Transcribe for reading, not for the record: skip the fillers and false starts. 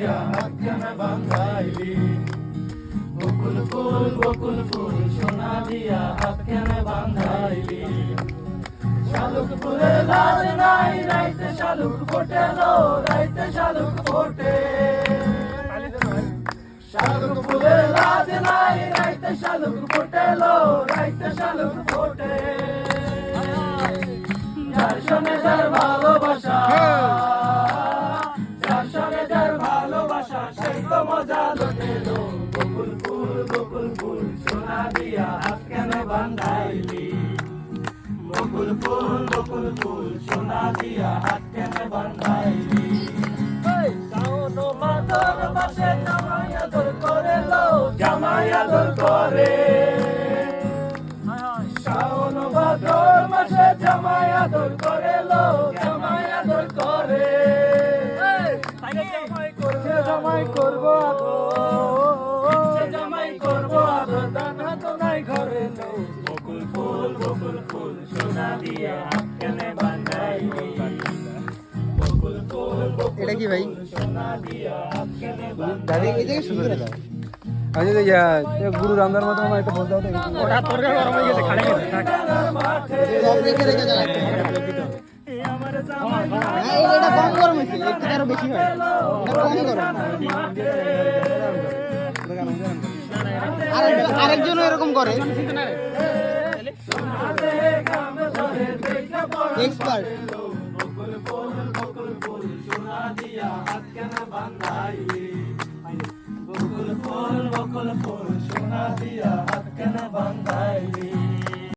দিয়া হাত কেন বাঁধাইলি বকুল ফুল সোনা দিয়া হাত কেন বাঁধাইলি শালুক ফুলের লাজ নাই রাইতে শালুক ফোটে লো রাইতে শালুক ফোটে শালুক ফুলের লাজ নাই রাইতে শালুক ফোটে লো রাইতে শালুক ফোটে যার সঙ্গে যার ভালোবাসা যার সঙ্গে যার ভালোবাসা সেই তো মজা লুটে লো বকুল ফুল সোনা দিয়া হাত কেন বাঁধাইলি বকুল ফুল সোনা দিয়া হাত কেন বাঁধাইলি শাওন মাদর মাসে জামাই আদর করে লো জামাই আদর করে শাওন মাদর মাসে জামাই আদর করে লো জামাই আদর করে জামাই করবো আদর জামাই করবো আদর দানা তো নাই ঘরে লো বকুল ফুল সোনা দিয়া হাত কেন বাঁধাইলি বকুল ফুল এটা কি ভাই সোনা দিয়া হাত কেন দাদি এই জায়গায় সুন্দর দাও আচ্ছা তো ইয়া গুরু রামদার মতো আমার একটা বলতে হবে ওটা তোর কাছে গরম হয়ে গেছে খাড়ে গেছে সব রেখে রেখে জ্বালা এটা কম গরম হয়েছে এর থেকে আরো বেশি হয় এটা কম গরম আরেকজনও এরকম করে এক্সপার্ট বকুল ফুল সোনা দিয়া হাত কেন বাঁধাইলি বকুল ফুল সোনা দিয়া হাত কেন বাঁধাইলি